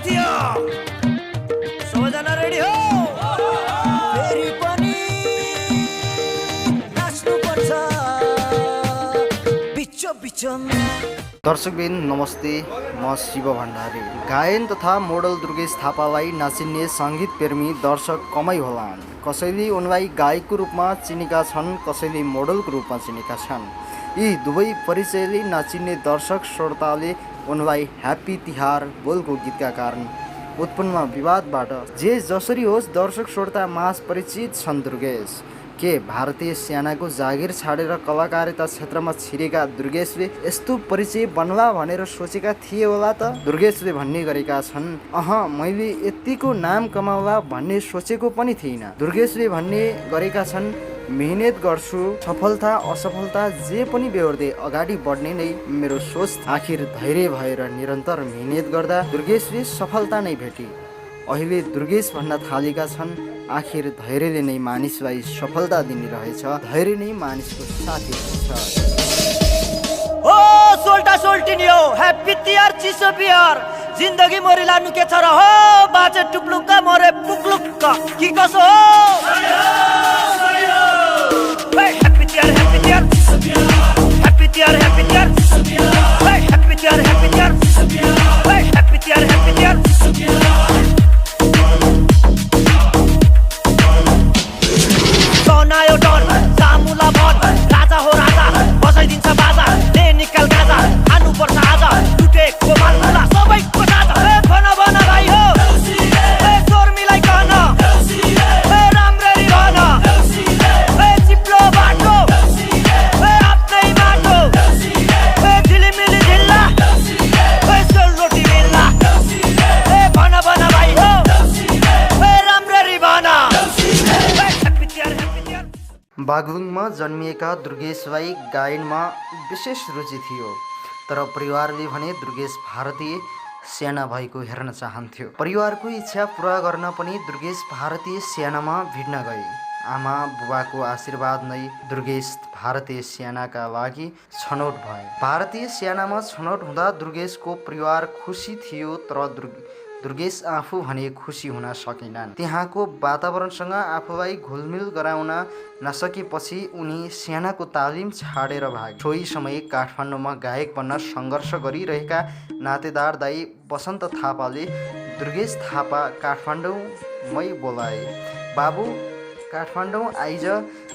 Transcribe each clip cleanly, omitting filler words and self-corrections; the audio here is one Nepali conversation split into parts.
थियो सबैजना रेडी हो फेरि पनि नाच्नु पर्छ बिचो बिचोमा दर्शकबिन नमस्ते, म शिव भण्डारी। गायन तथा मोडल दुर्गेश थापालाई नाचिने सङ्गीत प्रेमी दर्शक कमै होलान्। कसैले उनलाई गायकको रूपमा चिनेका छन्, कसैले मोडलको रूपमा चिनेका छन्। यी दुवै परिचयले नाचिने दर्शक श्रोताले उनलाई ह्याप्पी तिहार बोलको गीतका कारण उत्पन्न विवादबाट जे जसरी होस् दर्शक श्रोता माझ परिचित छन्। दुर्गेश के भारतीय सेनाको जागिर छाडेर कलाकारिता क्षेत्रमा छिरेका दुर्गेशले यस्तो परिचय बन्ला भनेर सोचेका थिए होला त? दुर्गेशले भन्ने गरेका छन्, मैले यतिको नाम कमाउला भन्ने सोचेको पनि थिइनँ। दुर्गेशले भन्ने गरेका छन्, मेहनत गर्छु, सफलता असफलता जे पनि बेहोर्दै अगाडि बढ्ने नै मेरो सोच। आखिर धैर्य भएर निरन्तर मेहनत गर्दा दुर्गेशले सफलता नै भेटे। अहिले दुर्गेश भन्न थालेका छन्, आखिर धैर्यले नै मानिसलाई सफलता दिने रहेछ, धैर्य नै मानिसको साथी रहेछ। ओ सोल्टा सोल्टिनी हो ह्याप्पी तिहार चिसो बिहार जिन्दगी मरि लानु के छ र हो बाजे टुक्लुक्का मरे पुक्लुक्का कि कसो हो happy Tihar happy Tihar happy Tihar happy Tihar happy Tihar happy Tihar happy Tihar happy Tihar बनायो डर सामुला भट राजा हो राजा बसाइदिन्छ बाजा ले निकाल गाजा खानु पर्छ आज टुटेको मालमुला सबैको साजा भन भन भाइ हो स्वर मिलाई कहन राम्ररी भन चिप्लो बाटो आफ्नै बाटो झिलिमिली झिल्ला सेलरोटी मिल्ला भन भन भाइ हो राम्ररी भन। बागलुङमा जन्मिएका दुर्गेशलाई गायनमा विशेष रुचि थियो, तर परिवारले भने दुर्गेश भारतीय सेना भएको हेर्न चाहन्थ्यो। परिवारको इच्छा पुरा गर्न पनि दुर्गेश भारतीय सेनामा भिड्न गए। आमा बुबाको आशीर्वाद नै दुर्गेश भारतीय सेनाका लागि छनौट भए। भारतीय सेनामा छनौट हुँदा दुर्गेशको परिवार खुसी थियो, तर दुर्गेश आफू भने खुसी हुन सकेनन्। त्यहाँको वातावरणसँग आफूलाई घुलमिल गराउन नसकेपछि उनी सेनाको तालिम छाडेर भागे। सोही समय काठमाडौँमा गायक बन्न सङ्घर्ष गरिरहेका नातेदार दाई बसन्त थापाले दुर्गेश थापा काठमाडौँमै बोलाए। बाबु काठमाडौँ आइज,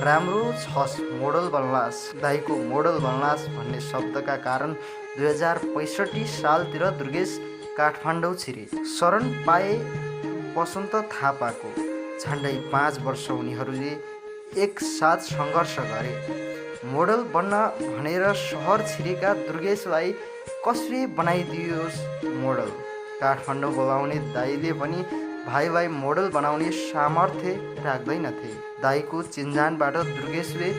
राम्रो छस्, मोडल बन्लास। दाईको मोडल बन्लास भन्ने शब्दका कारण 2065 सालतिर दुर्गेश काठमाडौँ छिरे। शरण पाए बसन्त थापाको। झन्डै 5 वर्ष उनीहरूले एकसाथ सङ्घर्ष गरे। मोडल बन्न भनेर सहर छिरेका दुर्गेशलाई कसले बनाइदियोस् मोडल? काठमाडौँ बोलाउने दाईले पनि भाइलाई मोडल बनाउने सामर्थ्य राख्दैनथे। दाईको चिन्जानबाट दुर्गेशले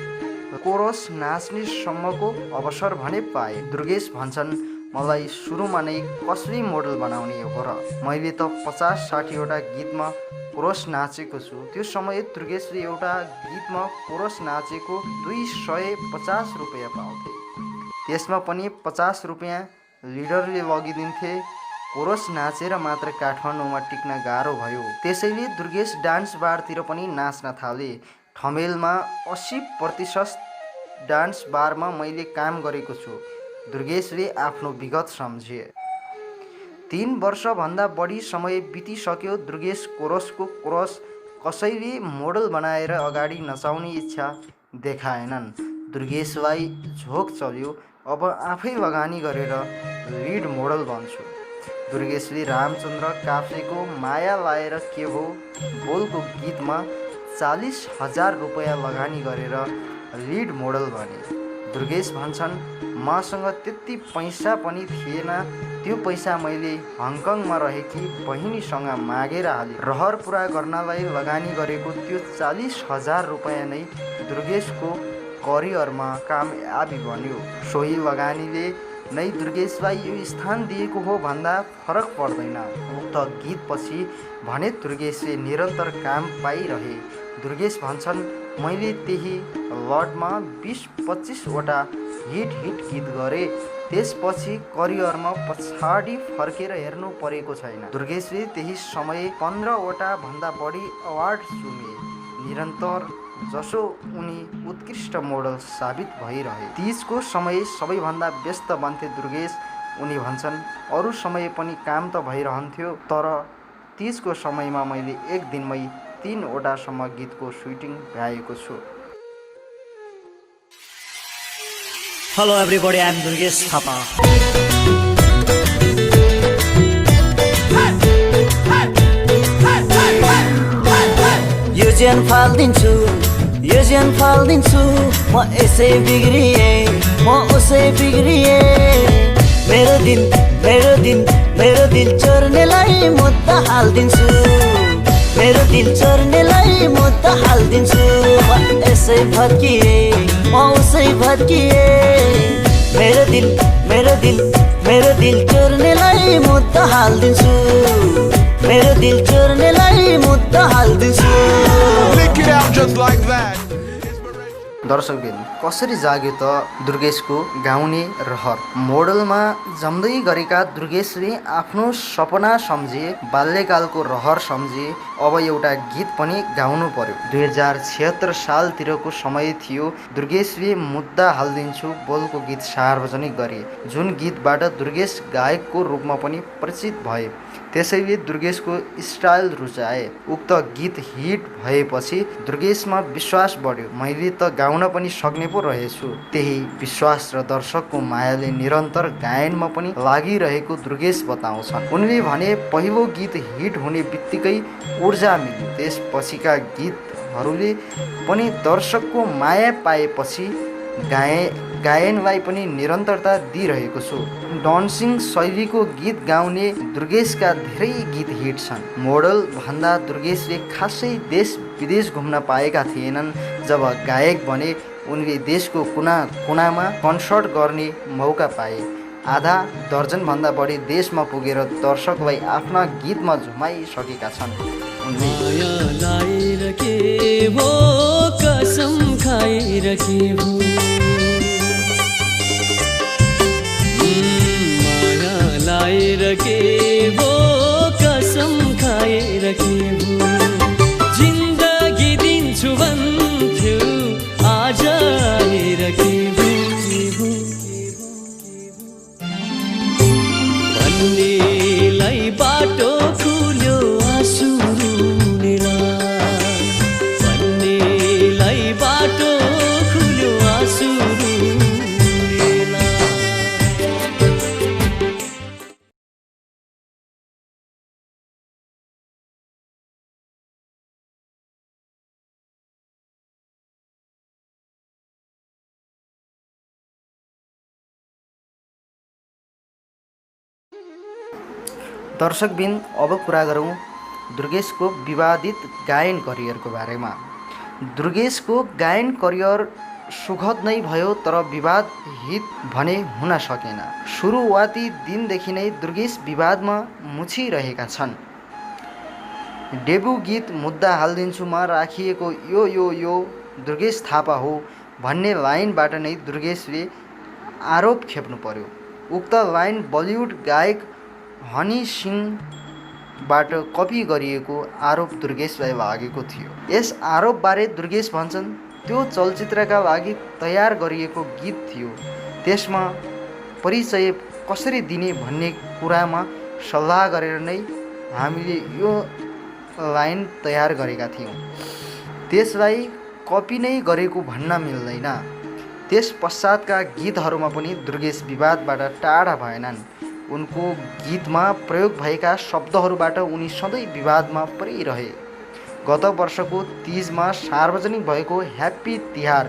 कोरस नाच्ने सम्मको अवसर भने पाए। दुर्गेश भन्छन्, मलाई सुरुमा नै कसले मोडल बनाउने हो र? मैले त 50-60वटा गीतमा कोरस नाचेको छु। त्यो समय दुर्गेशले एउटा गीतमा कोरस नाचेको 250 रुपियाँ पाउँथे। त्यसमा पनि 50 रुपियाँ लिडरले लगिदिन्थे। कोरस नाचेर मात्र काठमाडौँमा टिक्न गाह्रो भयो। त्यसैले दुर्गेश डान्स बारतिर पनि नाच्न थाले। ठमेलमा 80% डान्स बारमा मैले काम गरेको छु, दुर्गेशले आफ्नो विगत सम्झे। 3 वर्षभन्दा बढी समय बितिसक्यो। दुर्गेश कोरस कसैले मोडल बनाएर अगाडि नचाउने इच्छा देखाएनन्। दुर्गेशलाई झोक चल्यो, अब आफै लगानी गरेर लिड मोडल बन्छु। दुर्गेशले रामचन्द्र काफ्लेको माया लाएर के हो बोलको गीतमा 40,000 रुपियाँ लगानी गरेर लिड मोडल बने। दुर्गेश भन्छन्, मसँग त्यति पैसा पनि थिएन। त्यो पैसा मैले हङकङमा रहेकी बहिनीसँग मागेर हालेँ। रहर पुरा गर्नलाई लगानी गरेको त्यो 40,000 रुपियाँ नै दुर्गेशको करियरमा कामयाबी बन्यो। सोही लगानीले नै दुर्गेशलाई यो स्थान दिएको हो भन्दा फरक पर्दैन। उक्त गीतपछि भने दुर्गेशले निरन्तर काम पाइरहे। दुर्गेश भन्छन्, मैले त्यही लडमा 20-25 वटा हिट गीत गरेँ। त्यसपछि करियरमा पछाडि फर्केर हेर्नु परेको छैन। दुर्गेशले त्यही समय 15वटा भन्दा बढी अवार्ड चुमे। निरन्तर जसो उनी उत्कृष्ट मोडल साबित भइरहे। तीजको समय सबैभन्दा व्यस्त बन्थे दुर्गेश। उनी भन्छन्, अरू समय पनि काम त भइरहन्थ्यो, तर तीजको समयमा मैले एक दिनमै 3वटासम्म गीतको सुटिङ भ्याएको छु। Hello everybody, I'm Durgesh Thapa. यो ज्यान फाल्दिन्छु, यो ज्यान फाल्दिन्छु, म यसै बिग्रिए, म उसै बिग्रिए। मेरो दिल मेरो दिल मेरो दिल चोर्नेलाई मुद्दा हाल्दिन्छु, मेरो दिल चोर्नेलाई मुद्दा हाल्दिन्छु। म यसै भत्किए, म उसै भत्किए। मेरो दिल मेरो दिल मेरो दिल चोर्नेलाई मुद्दा हाल्दिन्छु, मेरो दिल चोर्नेलाई मुद्दा हाल्दिन्छु। Lick it out just like that. दर्शकबिन, कसरी जाग्यो त दुर्गेशको गाउने रहर? मोडलमा जम्दै गरेका दुर्गेशले आफ्नो सपना सम्झे, बाल्यकालको रहर सम्झे, अब एउटा गीत पनि गाउनु पर्यो। 2076 सालतिरको समय थियो। दुर्गेशले मुद्दा हाल्दिन्छु बोलको गीत सार्वजनिक गरे, जुन गीतबाट दुर्गेश गायकको रूपमा पनि परिचित भए। त्यसैले दुर्गेशको स्टाइल रुचाए। उक्त गीत हिट भएपछि दुर्गेशमा विश्वास बढ्यो, मैले त गाउन पनि सक्ने पो रहेछु। त्यही विश्वास र दर्शकको मायाले निरन्तर गायनमा पनि लागिरहेको दुर्गेश बताउँछन्। उनले भने, पहिलो गीत हिट हुने बित्तिकै ऊर्जा मिल्यो। त्यसपछिका गीतहरूले पनि दर्शकको माया पाएपछि गायनलाई पनि निरन्तरता दिइरहेको छु। डान्सिङ शैलीको गीत गाउने दुर्गेशका धेरै गीत हिट छन्। मोडल भन्दा दुर्गेशले खासै देश विदेश घुम्न पाएका थिएनन्। जब गायक बने उनले देशको कुना कुनामा कन्सर्ट गर्ने मौका पाए। आधा दर्जनभन्दा बढी देशमा पुगेर दर्शकलाई आफ्ना गीतमा झुमाइसकेका छन्। उनले जिन्दगी दिन्छु भन्थ्यो, आज भन्नेलाई बाटो खुल्यो आँसु रुनेलाई, भन्नेलाई बाटो खुल्यो आँसु रुनेलाई। दर्शकबिन, अब कुरा गरौँ दुर्गेशको विवादित गायन करियरको बारेमा। दुर्गेशको गायन करियर सुखद नै भयो, तर विवादहित भने हुन सकेन। सुरुवाती दिनदेखि नै दुर्गेश विवादमा मुछिरहेका छन्। डेब्यु गीत मुद्दा हाल्दिन्छुमा राखिएको यो यो यो दुर्गेश थापा हो भन्ने लाइनबाट नै दुर्गेशले आरोप खेप्नु पर्यो। उक्त लाइन बलिउड गायक हनी सिंहबाट कपी गरिएको आरोप दुर्गेशलाई लागेको थियो। यस आरोपबारे दुर्गेश भन्छन्, त्यो चलचित्रका लागि तयार गरिएको गीत थियो। त्यसमा परिचय कसरी दिने भन्ने कुरामा सल्लाह गरेर नै हामीले यो लाइन तयार गरेका थियौँ। त्यसलाई कपी नै गरेको भन्न मिल्दैन। त्यस पश्चातका गीतहरूमा पनि दुर्गेश विवादबाट टाढा भएनन्। उनको गीतमा प्रयोग भएका शब्दहरूबाट उनी सधैँ विवादमा परिरहे। गत वर्षको तीजमा सार्वजनिक भएको ह्याप्पी तिहार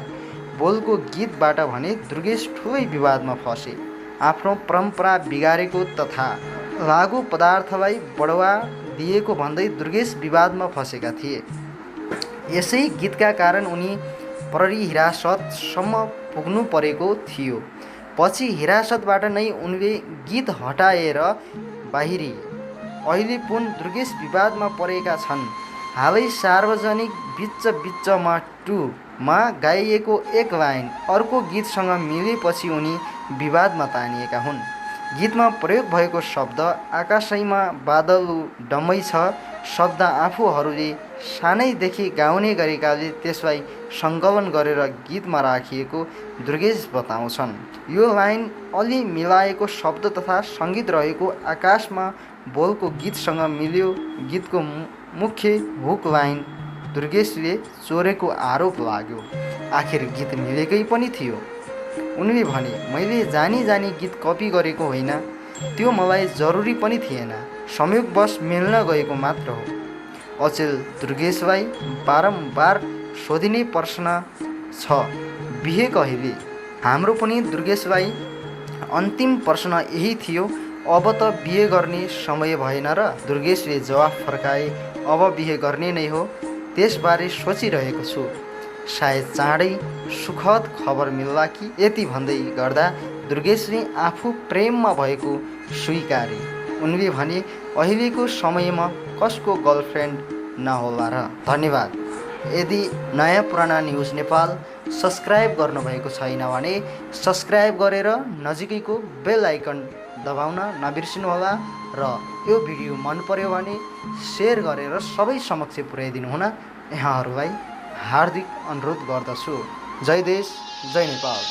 बोलको गीतबाट भने दुर्गेश ठुलै विवादमा फसे। आफ्नो परम्परा बिगारेको तथा लागु पदार्थलाई बढावा दिएको भन्दै दुर्गेश विवादमा फसेका थिए। यसै गीतका कारण उनी प्रहरी हिरासतसम्म पुग्नु परेको थियो। पछि हिरासतबाट नै उनले गीत हटाएर बाहिरिए। अहिले पुन दुर्गेश विवादमा परेका छन्। हालै सार्वजनिक बिच्च बिच्चमा 2 मा गाइएको एक लाइन अर्को गीतसँग मिलेपछि उनी विवादमा तानिएका हुन्। गीतमा प्रयोग भएको शब्द आकाशैमा बादल डम्मै छ शब्द आफूहरूले सानैदेखि गाउने गरेकाले त्यसलाई सङ्कलन गरेर गीतमा राखिएको दुर्गेश बताउँछन्। यो लाइन अलि मिलाएको शब्द तथा सङ्गीत रहेको आकाशमा बोलको गीतसँग मिल्यो। गीतको मुख्य हुक लाइन दुर्गेशले चोरेको आरोप लाग्यो। आखिर गीत मिलेकै पनि थियो। उनले भने, मैले जानी जानी गीत कपी गरेको होइन, त्यो मलाई जरुरी पनि थिएन, संयोगवश मिल्न गएको मात्र हो। अचेल दुर्गेशलाई बारम्बार सोधिने प्रश्न छ, बिहे कहिले? हाम्रो पनि दुर्गेशलाई अन्तिम प्रश्न यही थियो, अब त बिहे गर्ने समय भएन र? दुर्गेशले जवाफ फर्काए, अब बिहे गर्ने नै हो, त्यसबारे सोचिरहेको छु, सायद चाँडै सुखद खबर मिल्ला कि। यति भन्दै गर्दा दुर्गेशले आफू प्रेममा भएको स्वीकारे। उनले भने, अहिलेको समयमा कसको गर्लफ्रेन्ड नहोला र। धन्यवाद। यदि नयाँ पुराना न्युज नेपाल सब्सक्राइब गर्नुभएको छैन भने सब्सक्राइब गरेर नजिकैको बेल आइकन दबाउन नबिर्सिनुहोला र यो भिडियो मन पर्यो भने सेयर गरेर सबै समक्ष पुर्याइदिनु हुन यहाँहरूलाई हार्दिक अनुरोध गर्दछु। जय देश, जय नेपाल।